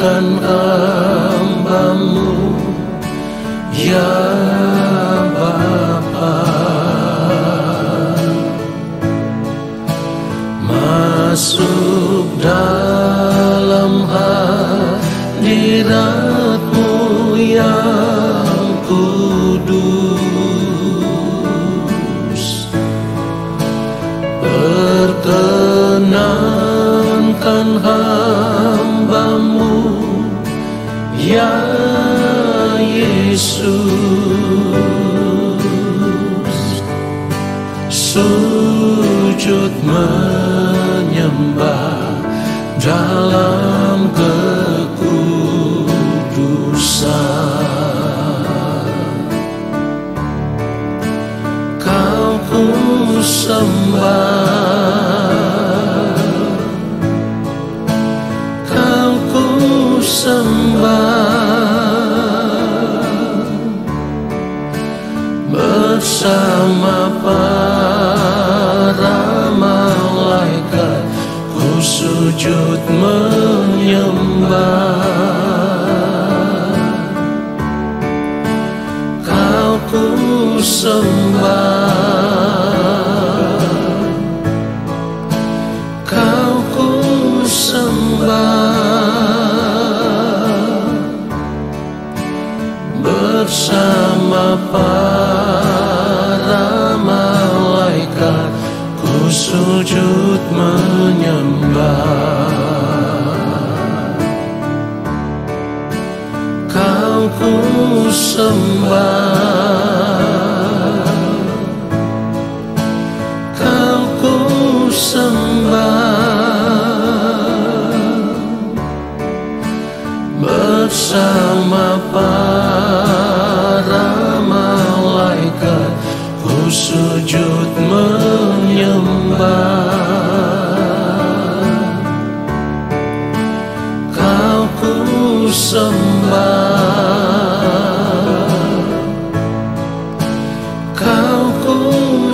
tenangkan hamba-Mu, ya Bapa. Masuk dalam hadirat-Mu yang kudus, perkenankan hamba-Mu, ya Yesus. Sujud menyembah dalam kekudusan. Kau ku sembah, Kau ku sembah, bersama para malaikat ku sujud menyembah. Kau ku sembah, Kau ku sembah, bersama para malaikat ku sujud menyembah. Kau ku sembah, Kau ku sembah, bersama para malaikat ku sujud menyembah. Kau ku sembah, Kau ku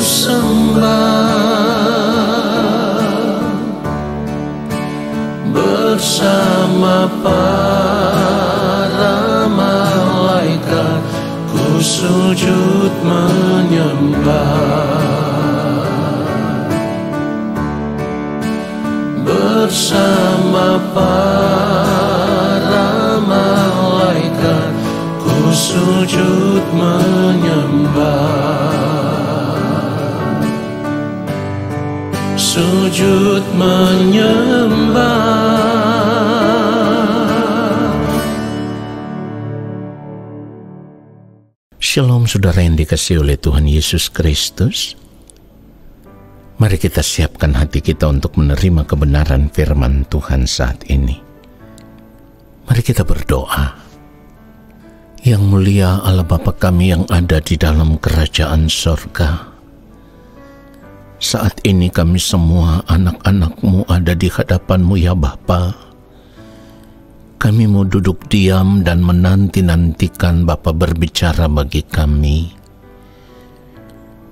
sembah, bersama para malaikat ku sujud menyembah. Bersama para malaikat ku sujud menyembah. Sujud menyembah. Shalom saudara yang dikasihi oleh Tuhan Yesus Kristus. Mari kita siapkan hati kita untuk menerima kebenaran firman Tuhan saat ini. Mari kita berdoa. Yang mulia Allah Bapa kami yang ada di dalam kerajaan sorga, saat ini kami semua anak-anak-Mu ada di hadapan-Mu ya Bapa. Kami mau duduk diam dan menanti-nantikan Bapa berbicara bagi kami.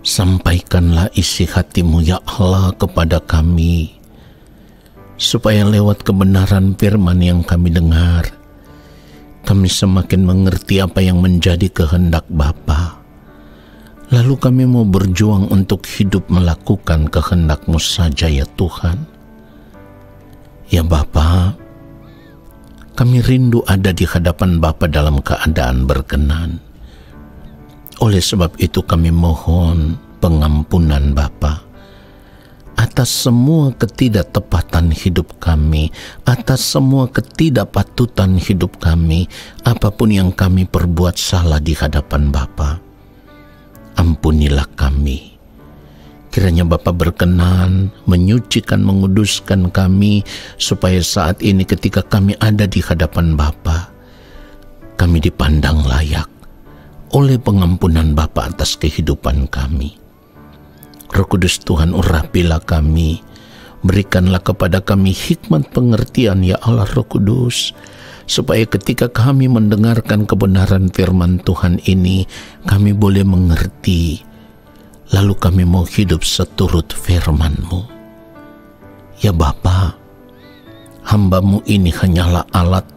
Sampaikanlah isi hati-Mu ya Allah kepada kami, supaya lewat kebenaran firman yang kami dengar, kami semakin mengerti apa yang menjadi kehendak Bapa. Lalu kami mau berjuang untuk hidup melakukan kehendak-Mu saja ya Tuhan. Ya Bapa, kami rindu ada di hadapan Bapa dalam keadaan berkenan. Oleh sebab itu kami mohon pengampunan Bapa atas semua ketidaktepatan hidup kami, atas semua ketidakpatutan hidup kami, apapun yang kami perbuat salah di hadapan Bapa. Ampunilah kami. Kiranya Bapa berkenan menyucikan, menguduskan kami, supaya saat ini ketika kami ada di hadapan Bapa, kami dipandang layak oleh pengampunan Bapa atas kehidupan kami. Roh Kudus Tuhan, urapilah kami, berikanlah kepada kami hikmat pengertian ya Allah Roh Kudus, supaya ketika kami mendengarkan kebenaran firman Tuhan ini, kami boleh mengerti, lalu kami mau hidup seturut firman-Mu. Ya Bapa, hamba-Mu ini hanyalah alat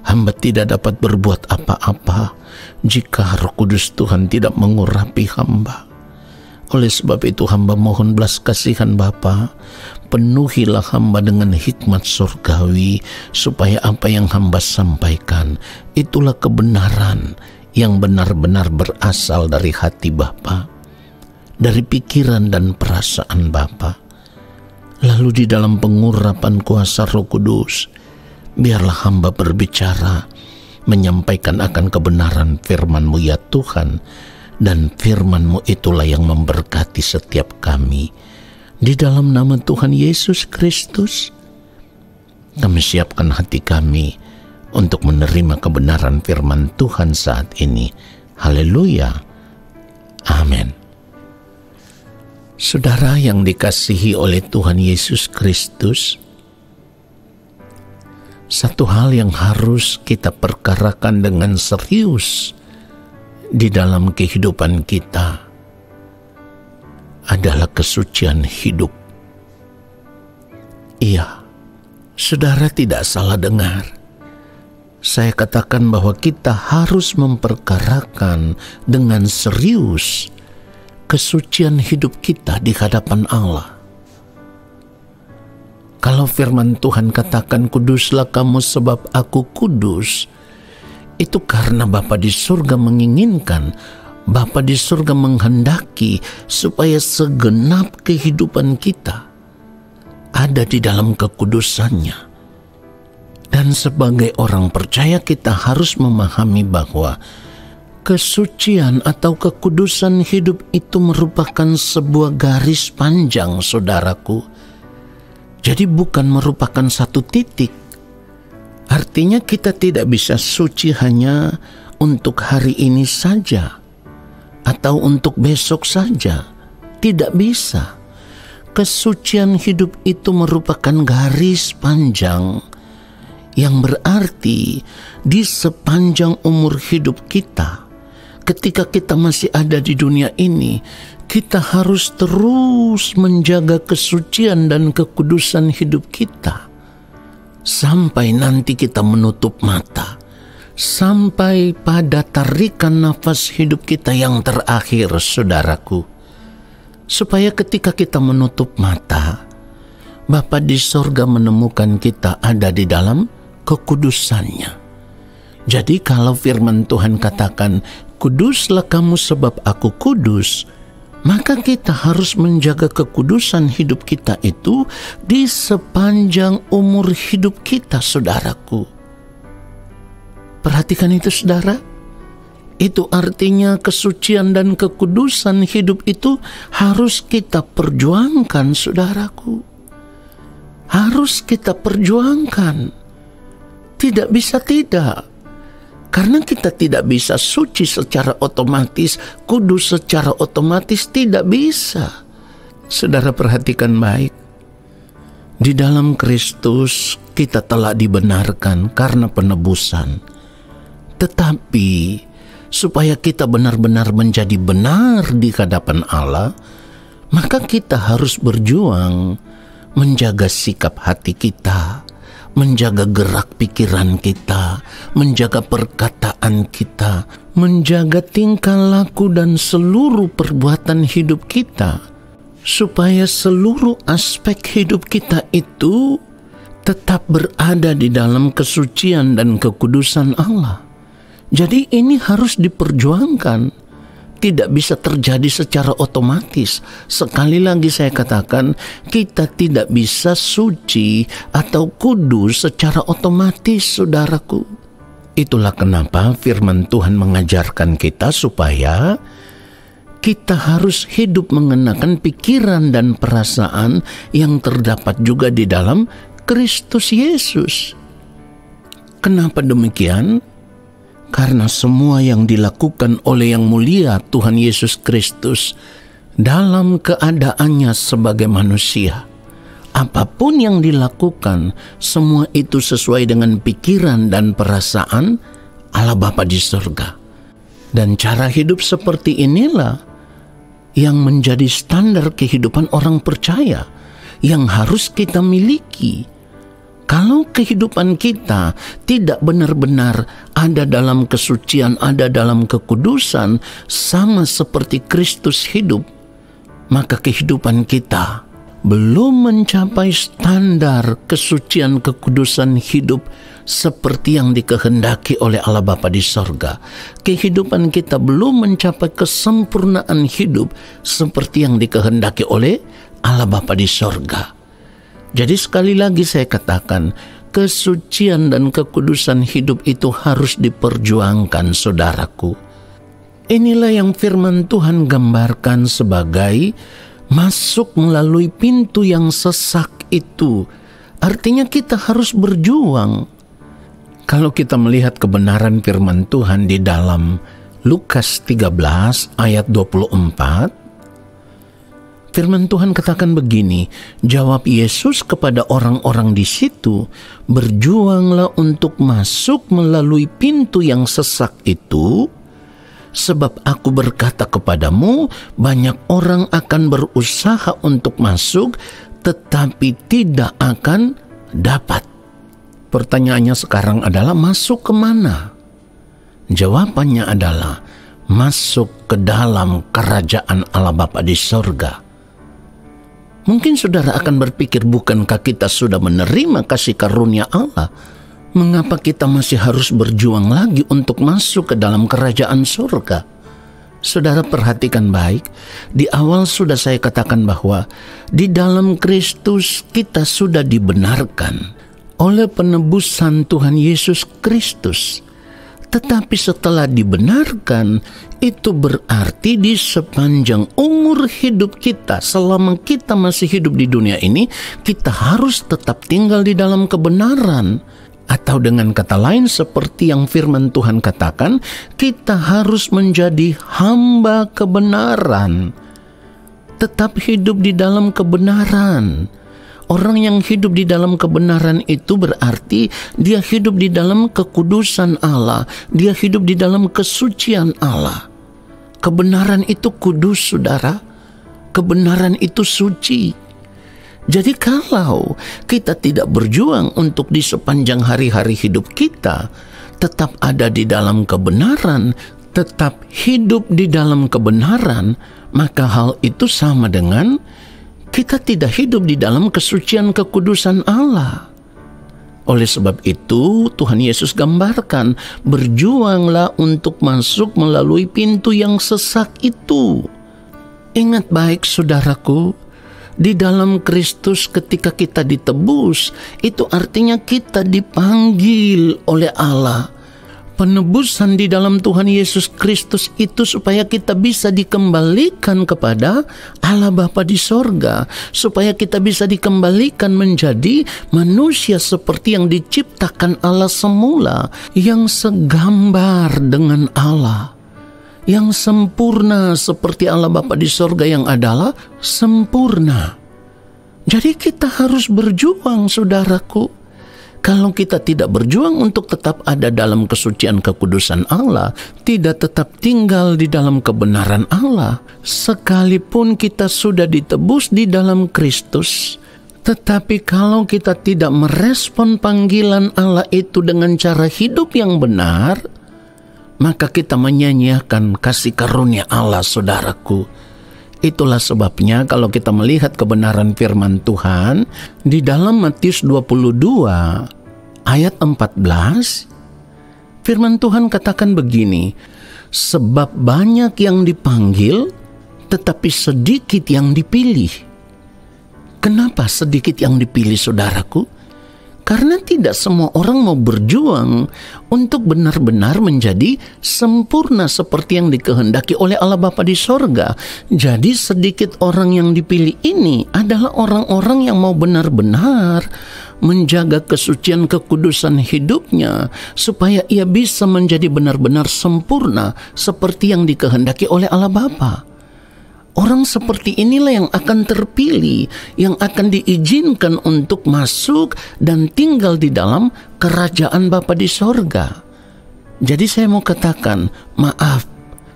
Hamba tidak dapat berbuat apa-apa jika Roh Kudus Tuhan tidak mengurapi hamba. Oleh sebab itu hamba mohon belas kasihan Bapa, penuhilah hamba dengan hikmat surgawi, supaya apa yang hamba sampaikan itulah kebenaran yang benar-benar berasal dari hati Bapa, dari pikiran dan perasaan Bapa. Lalu di dalam pengurapan kuasa Roh Kudus, biarlah hamba berbicara, menyampaikan akan kebenaran firman-Mu ya Tuhan, dan firman-Mu itulah yang memberkati setiap kami. Di dalam nama Tuhan Yesus Kristus, kami siapkan hati kami untuk menerima kebenaran firman Tuhan saat ini. Haleluya. Amin. Saudara yang dikasihi oleh Tuhan Yesus Kristus, satu hal yang harus kita perkarakan dengan serius di dalam kehidupan kita adalah kesucian hidup. Iya, saudara tidak salah dengar. Saya katakan bahwa kita harus memperkarakan dengan serius kesucian hidup kita di hadapan Allah. Kalau firman Tuhan katakan, kuduslah kamu sebab aku kudus, itu karena Bapa di surga menginginkan, Bapa di surga menghendaki supaya segenap kehidupan kita ada di dalam kekudusannya. Dan sebagai orang percaya kita harus memahami bahwa kesucian atau kekudusan hidup itu merupakan sebuah garis panjang, saudaraku. Jadi bukan merupakan satu titik. Artinya kita tidak bisa suci hanya untuk hari ini saja atau untuk besok saja. Tidak bisa. Kesucian hidup itu merupakan garis panjang yang berarti di sepanjang umur hidup kita, ketika kita masih ada di dunia ini, kita harus terus menjaga kesucian dan kekudusan hidup kita sampai nanti kita menutup mata, sampai pada tarikan nafas hidup kita yang terakhir, saudaraku. Supaya ketika kita menutup mata, Bapa di sorga menemukan kita ada di dalam kekudusannya. Jadi kalau firman Tuhan katakan, kuduslah kamu sebab aku kudus, maka kita harus menjaga kekudusan hidup kita itu di sepanjang umur hidup kita, saudaraku. Perhatikan itu, saudara. Itu artinya kesucian dan kekudusan hidup itu harus kita perjuangkan, saudaraku. Harus kita perjuangkan. Tidak bisa tidak. Karena kita tidak bisa suci secara otomatis, kudus secara otomatis, tidak bisa. Saudara perhatikan baik. Di dalam Kristus kita telah dibenarkan karena penebusan. Tetapi supaya kita benar-benar menjadi benar di hadapan Allah, maka kita harus berjuang menjaga sikap hati kita, menjaga gerak pikiran kita, menjaga perkataan kita, menjaga tingkah laku dan seluruh perbuatan hidup kita, supaya seluruh aspek hidup kita itu tetap berada di dalam kesucian dan kekudusan Allah. Jadi ini harus diperjuangkan. Tidak bisa terjadi secara otomatis. Sekali lagi saya katakan, kita tidak bisa suci atau kudus secara otomatis, saudaraku. Itulah kenapa firman Tuhan mengajarkan kita supaya kita harus hidup mengenakan pikiran dan perasaan yang terdapat juga di dalam Kristus Yesus. Kenapa demikian? Karena semua yang dilakukan oleh Yang Mulia Tuhan Yesus Kristus dalam keadaannya sebagai manusia, apapun yang dilakukan, semua itu sesuai dengan pikiran dan perasaan Allah Bapa di surga. Dan cara hidup seperti inilah yang menjadi standar kehidupan orang percaya yang harus kita miliki. Kalau kehidupan kita tidak benar-benar ada dalam kesucian, ada dalam kekudusan, sama seperti Kristus hidup, maka kehidupan kita belum mencapai standar kesucian kekudusan hidup seperti yang dikehendaki oleh Allah Bapa di sorga. Kehidupan kita belum mencapai kesempurnaan hidup seperti yang dikehendaki oleh Allah Bapa di sorga. Jadi sekali lagi saya katakan, kesucian dan kekudusan hidup itu harus diperjuangkan, saudaraku. Inilah yang firman Tuhan gambarkan sebagai masuk melalui pintu yang sesak itu. Artinya kita harus berjuang. Kalau kita melihat kebenaran firman Tuhan di dalam Lukas 13 ayat 24, firman Tuhan katakan begini, jawab Yesus kepada orang-orang di situ, berjuanglah untuk masuk melalui pintu yang sesak itu, sebab aku berkata kepadamu, banyak orang akan berusaha untuk masuk, tetapi tidak akan dapat. Pertanyaannya sekarang adalah, masuk kemana? Jawabannya adalah, masuk ke dalam kerajaan Allah Bapa di sorga. Mungkin saudara akan berpikir, bukankah kita sudah menerima kasih karunia Allah? Mengapa kita masih harus berjuang lagi untuk masuk ke dalam kerajaan surga? Saudara perhatikan baik, di awal sudah saya katakan bahwa di dalam Kristus kita sudah dibenarkan oleh penebusan Tuhan Yesus Kristus. Tetapi setelah dibenarkan, itu berarti di sepanjang umur hidup kita, selama kita masih hidup di dunia ini, kita harus tetap tinggal di dalam kebenaran. Atau dengan kata lain, seperti yang firman Tuhan katakan, kita harus menjadi hamba kebenaran. Tetap hidup di dalam kebenaran. Orang yang hidup di dalam kebenaran itu berarti dia hidup di dalam kekudusan Allah. Dia hidup di dalam kesucian Allah. Kebenaran itu kudus, saudara. Kebenaran itu suci. Jadi kalau kita tidak berjuang untuk di sepanjang hari-hari hidup kita tetap ada di dalam kebenaran, tetap hidup di dalam kebenaran, maka hal itu sama dengan kita tidak hidup di dalam kesucian kekudusan Allah. Oleh sebab itu, Tuhan Yesus gambarkan, berjuanglah untuk masuk melalui pintu yang sesak itu. Ingat baik, saudaraku, di dalam Kristus ketika kita ditebus, itu artinya kita dipanggil oleh Allah. Penebusan di dalam Tuhan Yesus Kristus itu supaya kita bisa dikembalikan kepada Allah Bapa di sorga, supaya kita bisa dikembalikan menjadi manusia seperti yang diciptakan Allah semula, yang segambar dengan Allah, yang sempurna seperti Allah Bapa di sorga yang adalah sempurna. Jadi kita harus berjuang, saudaraku. Kalau kita tidak berjuang untuk tetap ada dalam kesucian kekudusan Allah, tidak tetap tinggal di dalam kebenaran Allah, sekalipun kita sudah ditebus di dalam Kristus, tetapi kalau kita tidak merespon panggilan Allah itu dengan cara hidup yang benar, maka kita menyanyiakan kasih karunia Allah, saudaraku. Itulah sebabnya kalau kita melihat kebenaran firman Tuhan di dalam Matius 22 ayat 14, firman Tuhan katakan begini, sebab banyak yang dipanggil tetapi sedikit yang dipilih. Kenapa sedikit yang dipilih, saudaraku? Karena tidak semua orang mau berjuang untuk benar-benar menjadi sempurna seperti yang dikehendaki oleh Allah Bapa di sorga. Jadi sedikit orang yang dipilih ini adalah orang-orang yang mau benar-benar menjaga kesucian kekudusan hidupnya, supaya ia bisa menjadi benar-benar sempurna seperti yang dikehendaki oleh Allah Bapa. Orang seperti inilah yang akan terpilih, yang akan diizinkan untuk masuk dan tinggal di dalam kerajaan Bapa di sorga. Jadi saya mau katakan, maaf,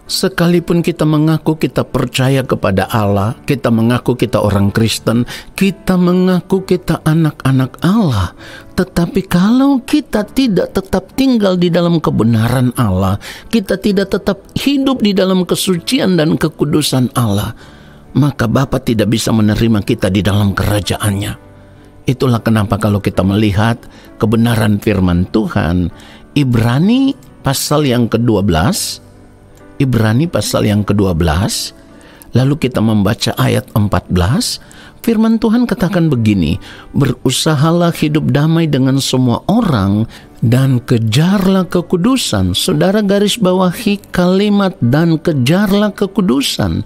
Sekalipun kita mengaku kita percaya kepada Allah, kita mengaku kita orang Kristen, kita mengaku kita anak-anak Allah, tetapi kalau kita tidak tetap tinggal di dalam kebenaran Allah, kita tidak tetap hidup di dalam kesucian dan kekudusan Allah, maka Bapa tidak bisa menerima kita di dalam kerajaannya. Itulah kenapa kalau kita melihat kebenaran firman Tuhan, Ibrani pasal yang ke-12, Ibrani pasal yang ke-12, lalu kita membaca ayat 14, firman Tuhan katakan begini, berusahalah hidup damai dengan semua orang dan kejarlah kekudusan. Saudara garis bawahi kalimat dan kejarlah kekudusan,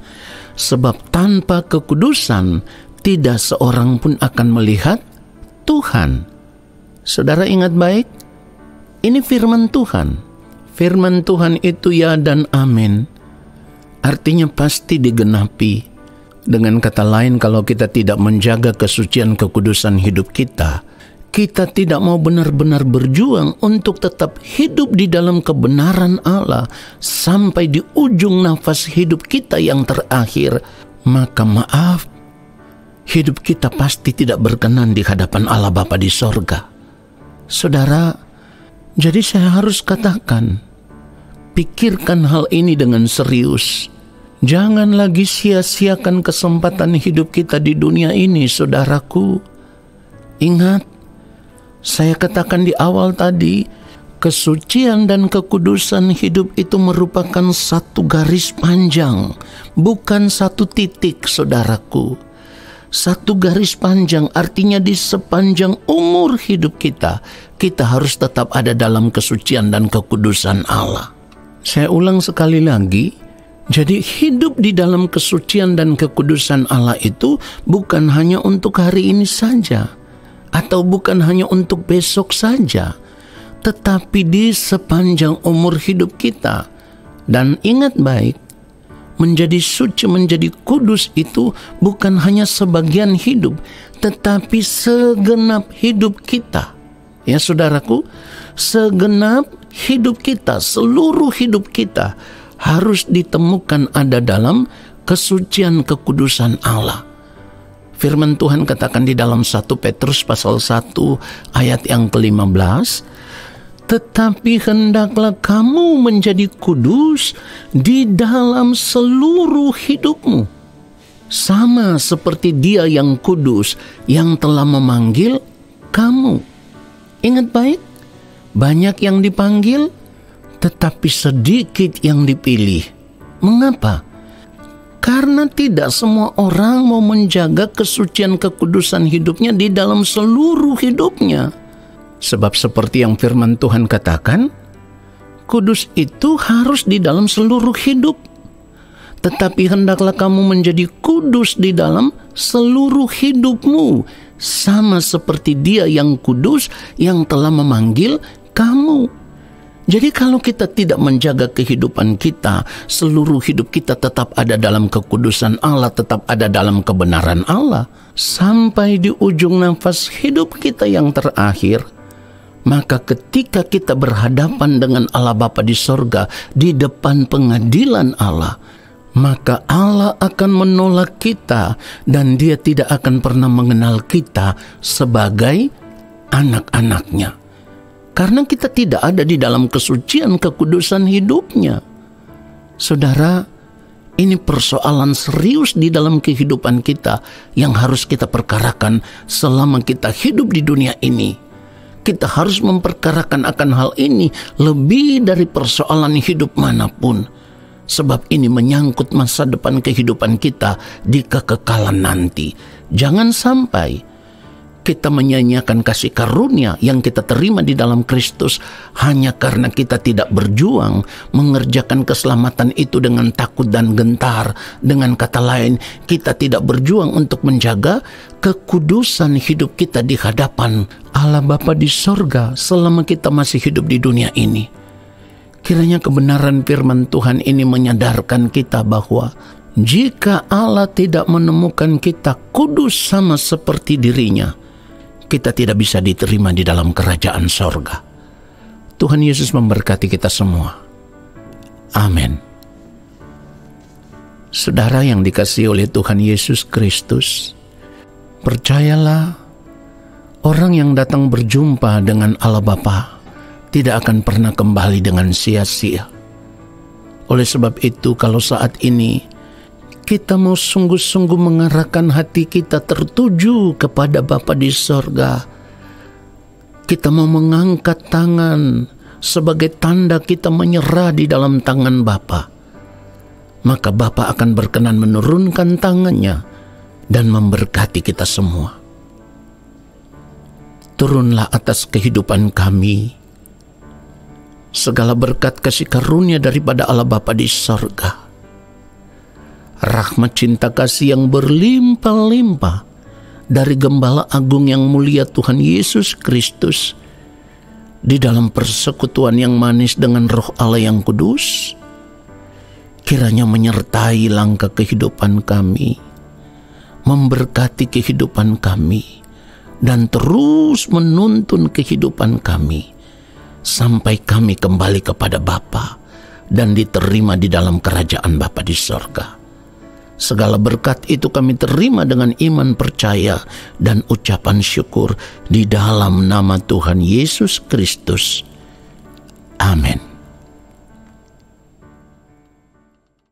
sebab tanpa kekudusan tidak seorang pun akan melihat Tuhan. Saudara ingat baik, ini firman Tuhan. Firman Tuhan itu ya dan amin. Artinya pasti digenapi. Dengan kata lain, kalau kita tidak menjaga kesucian kekudusan hidup kita, kita tidak mau benar-benar berjuang untuk tetap hidup di dalam kebenaran Allah sampai di ujung nafas hidup kita yang terakhir, maka maaf, hidup kita pasti tidak berkenan di hadapan Allah Bapa di sorga. Saudara, jadi saya harus katakan, pikirkan hal ini dengan serius. Jangan lagi sia-siakan kesempatan hidup kita di dunia ini, saudaraku. Ingat, saya katakan di awal tadi, kesucian dan kekudusan hidup itu merupakan satu garis panjang, bukan satu titik, saudaraku. Satu garis panjang artinya di sepanjang umur hidup kita, kita harus tetap ada dalam kesucian dan kekudusan Allah. Saya ulang sekali lagi, jadi hidup di dalam kesucian dan kekudusan Allah itu bukan hanya untuk hari ini saja, atau bukan hanya untuk besok saja, tetapi di sepanjang umur hidup kita. Dan ingat baik, menjadi suci, menjadi kudus itu bukan hanya sebagian hidup, tetapi segenap hidup kita. Ya saudaraku, segenap hidup kita, seluruh hidup kita harus ditemukan ada dalam kesucian kekudusan Allah. Firman Tuhan katakan di dalam 1 Petrus pasal 1 ayat yang ke-15, tetapi hendaklah kamu menjadi kudus di dalam seluruh hidupmu, sama seperti Dia yang kudus yang telah memanggil kamu. Ingat baik, banyak yang dipanggil, tetapi sedikit yang dipilih. Mengapa? Karena tidak semua orang mau menjaga kesucian kekudusan hidupnya di dalam seluruh hidupnya. Sebab seperti yang firman Tuhan katakan, kudus itu harus di dalam seluruh hidup. Tetapi hendaklah kamu menjadi kudus di dalam seluruh hidupmu, sama seperti Dia yang kudus yang telah memanggil kamu. Jadi kalau kita tidak menjaga kehidupan kita, seluruh hidup kita tetap ada dalam kekudusan Allah, tetap ada dalam kebenaran Allah, sampai di ujung nafas hidup kita yang terakhir, maka ketika kita berhadapan dengan Allah Bapa di sorga, di depan pengadilan Allah, maka Allah akan menolak kita dan Dia tidak akan pernah mengenal kita sebagai anak-anaknya. Karena kita tidak ada di dalam kesucian kekudusan hidupnya. Saudara, ini persoalan serius di dalam kehidupan kita yang harus kita perkarakan selama kita hidup di dunia ini. Kita harus memperkarakan akan hal ini lebih dari persoalan hidup manapun. Sebab ini menyangkut masa depan kehidupan kita di kekekalan nanti. Jangan sampai kita menyanyiakan kasih karunia yang kita terima di dalam Kristus hanya karena kita tidak berjuang mengerjakan keselamatan itu dengan takut dan gentar. Dengan kata lain, kita tidak berjuang untuk menjaga kekudusan hidup kita di hadapan Allah Bapa di sorga selama kita masih hidup di dunia ini. Kiranya kebenaran firman Tuhan ini menyadarkan kita bahwa jika Allah tidak menemukan kita kudus sama seperti dirinya, kita tidak bisa diterima di dalam kerajaan sorga. Tuhan Yesus memberkati kita semua. Amin. Saudara yang dikasihi oleh Tuhan Yesus Kristus, percayalah, orang yang datang berjumpa dengan Allah Bapa tidak akan pernah kembali dengan sia-sia. Oleh sebab itu, kalau saat ini kita mau sungguh-sungguh mengarahkan hati kita tertuju kepada Bapa di sorga, kita mau mengangkat tangan sebagai tanda kita menyerah di dalam tangan Bapa, maka Bapa akan berkenan menurunkan tangannya dan memberkati kita semua. Turunlah atas kehidupan kami segala berkat kasih karunia daripada Allah Bapa di sorga, rahmat cinta kasih yang berlimpah-limpah dari Gembala Agung yang mulia Tuhan Yesus Kristus, di dalam persekutuan yang manis dengan Roh Allah yang kudus, kiranya menyertai langkah kehidupan kami, memberkati kehidupan kami, dan terus menuntun kehidupan kami sampai kami kembali kepada Bapa dan diterima di dalam kerajaan Bapa di sorga. Segala berkat itu kami terima dengan iman percaya dan ucapan syukur di dalam nama Tuhan Yesus Kristus. Amin.